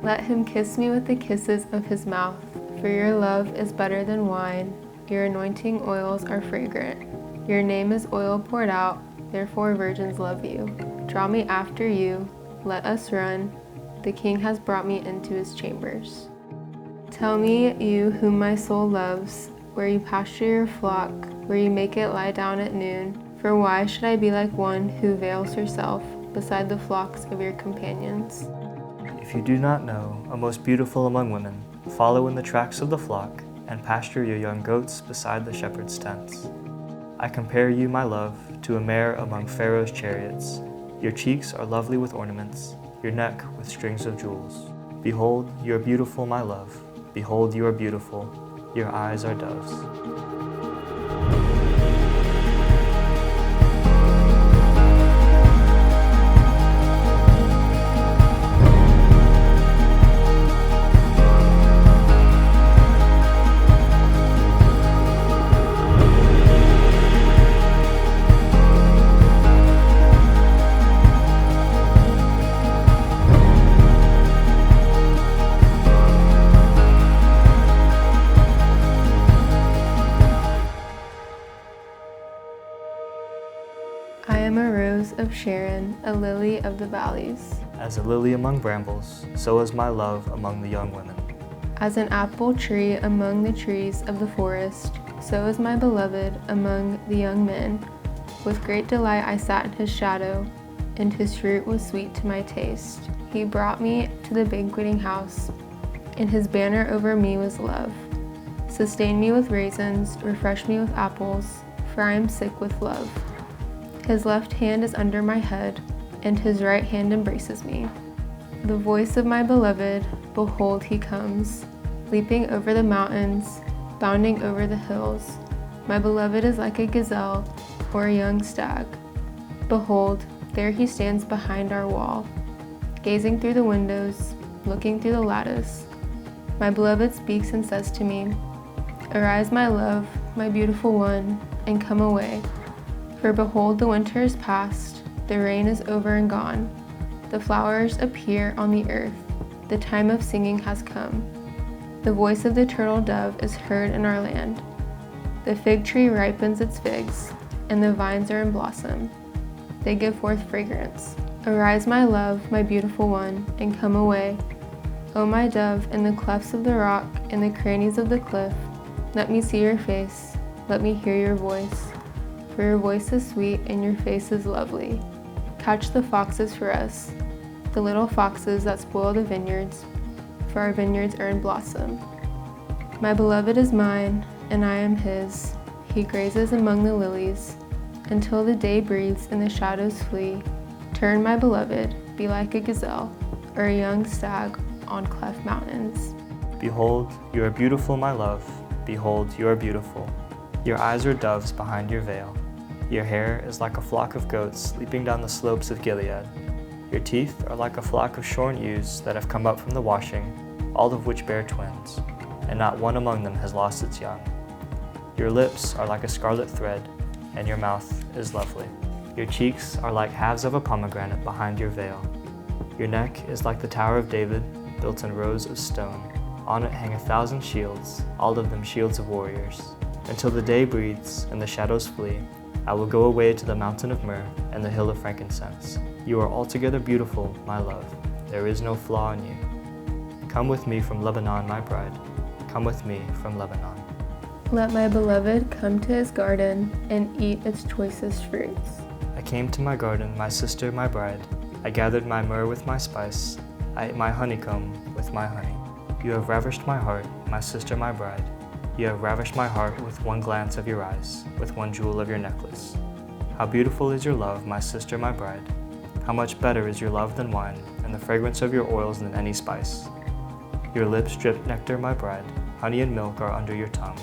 Let him kiss me with the kisses of his mouth, for your love is better than wine. Your anointing oils are fragrant. Your name is oil poured out, therefore virgins love you. Draw me after you, let us run. The king has brought me into his chambers. Tell me, you whom my soul loves, where you pasture your flock, where you make it lie down at noon. For why should I be like one who veils herself beside the flocks of your companions? If you do not know, a most beautiful among women, follow in the tracks of the flock, and pasture your young goats beside the shepherd's tents. I compare you, my love, to a mare among Pharaoh's chariots. Your cheeks are lovely with ornaments, your neck with strings of jewels. Behold, you are beautiful, my love. Behold, you are beautiful. Your eyes are doves. I am a rose of Sharon, a lily of the valleys. As a lily among brambles, so is my love among the young women. As an apple tree among the trees of the forest, so is my beloved among the young men. With great delight I sat in his shadow, and his fruit was sweet to my taste. He brought me to the banqueting house, and his banner over me was love. Sustain me with raisins, refresh me with apples, for I am sick with love. His left hand is under my head, and his right hand embraces me. The voice of my beloved, behold, he comes, leaping over the mountains, bounding over the hills. My beloved is like a gazelle or a young stag. Behold, there he stands behind our wall, gazing through the windows, looking through the lattice. My beloved speaks and says to me, Arise, my love, my beautiful one, and come away. For behold, the winter is past, the rain is over and gone. The flowers appear on the earth, the time of singing has come. The voice of the turtle dove is heard in our land. The fig tree ripens its figs, and the vines are in blossom. They give forth fragrance. Arise, my love, my beautiful one, and come away. O my dove, in the clefts of the rock, in the crannies of the cliff, let me see your face, let me hear your voice. For your voice is sweet and your face is lovely. Catch the foxes for us, the little foxes that spoil the vineyards, for our vineyards are in blossom. My beloved is mine, and I am his. He grazes among the lilies, until the day breathes and the shadows flee. Turn, my beloved, be like a gazelle, or a young stag on cleft mountains. Behold, you are beautiful, my love. Behold, you are beautiful. Your eyes are doves behind your veil. Your hair is like a flock of goats leaping down the slopes of Gilead. Your teeth are like a flock of shorn ewes that have come up from the washing, all of which bear twins, and not one among them has lost its young. Your lips are like a scarlet thread, and your mouth is lovely. Your cheeks are like halves of a pomegranate behind your veil. Your neck is like the Tower of David, built in rows of stone. On it hang 1,000 shields, all of them shields of warriors. Until the day breathes and the shadows flee, I will go away to the mountain of myrrh and the hill of frankincense. You are altogether beautiful, my love. There is no flaw in you. Come with me from Lebanon, my bride. Come with me from Lebanon. Let my beloved come to his garden and eat its choicest fruits. I came to my garden, my sister, my bride. I gathered my myrrh with my spice. I ate my honeycomb with my honey. You have ravished my heart, my sister, my bride. You have ravished my heart with one glance of your eyes, with one jewel of your necklace. How beautiful is your love, my sister, my bride. How much better is your love than wine, and the fragrance of your oils than any spice. Your lips drip nectar, my bride. Honey and milk are under your tongue.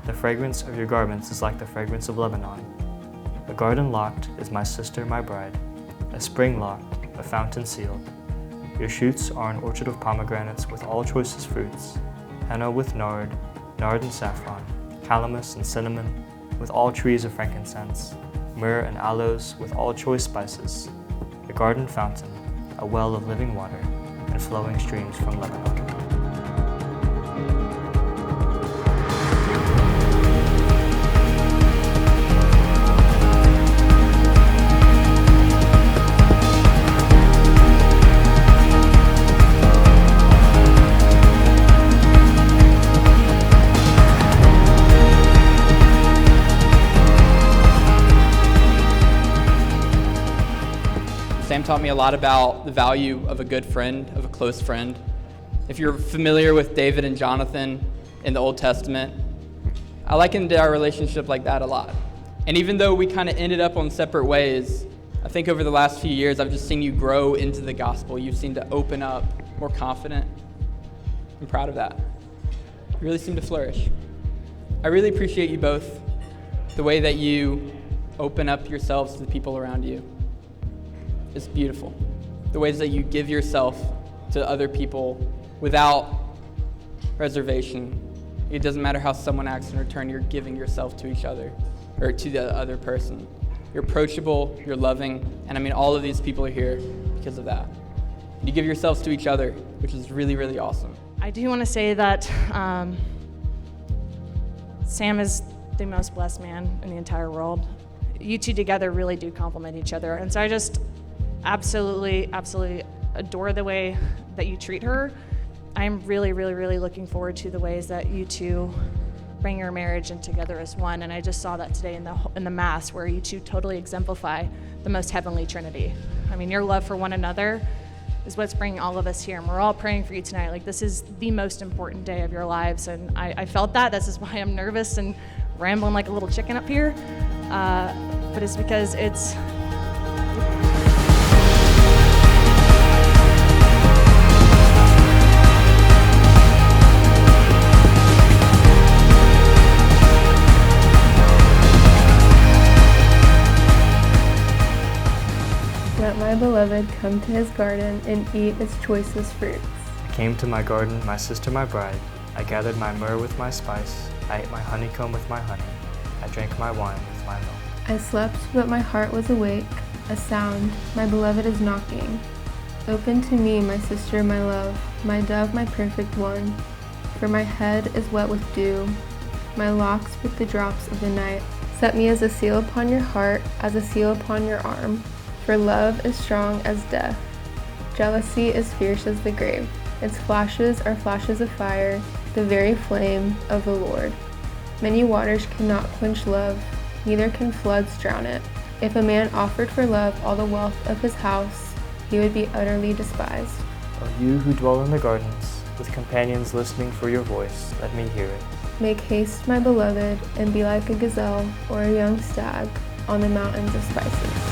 The fragrance of your garments is like the fragrance of Lebanon. A garden locked is my sister, my bride. A spring locked, a fountain sealed. Your shoots are an orchard of pomegranates with all choicest fruits, henna with nard and saffron, calamus and cinnamon, with all trees of frankincense, myrrh and aloes with all choice spices, a garden fountain, a well of living water, and flowing streams from Lebanon. Sam taught me a lot about the value of a good friend, of a close friend. If you're familiar with David and Jonathan in the Old Testament, I likened our relationship like that a lot. And even though we kind of ended up on separate ways, I think over the last few years, I've just seen you grow into the gospel. You've seemed to open up, more confident. I'm proud of that. You really seem to flourish. I really appreciate you both, the way that you open up yourselves to the people around you. It's beautiful. The ways that you give yourself to other people without reservation. It doesn't matter how someone acts in return, you're giving yourself to each other, or to the other person. You're approachable, you're loving, and I mean all of these people are here because of that. You give yourselves to each other, which is really, really awesome. I do want to say that Sam is the most blessed man in the entire world. You two together really do complement each other, and so I just absolutely adore the way that you treat her. I'm really, really, really looking forward to the ways that you two bring your marriage in together as one, and I just saw that today in the Mass, where you two totally exemplify the most heavenly Trinity. I mean, your love for one another is what's bringing all of us here, and we're all praying for you tonight. Like, this is the most important day of your lives, and I felt that. This is why I'm nervous and rambling like a little chicken up here, but it's because it's Let my beloved come to his garden and eat its choicest fruits. I came to my garden, my sister, my bride. I gathered my myrrh with my spice. I ate my honeycomb with my honey. I drank my wine with my milk. I slept, but my heart was awake. A sound, my beloved is knocking. Open to me, my sister, my love, my dove, my perfect one. For my head is wet with dew, my locks with the drops of the night. Set me as a seal upon your heart, as a seal upon your arm. For love is strong as death. Jealousy is fierce as the grave. Its flashes are flashes of fire, the very flame of the Lord. Many waters cannot quench love, neither can floods drown it. If a man offered for love all the wealth of his house, he would be utterly despised. O you who dwell in the gardens, with companions listening for your voice, let me hear it. Make haste, my beloved, and be like a gazelle or a young stag on the mountains of spices.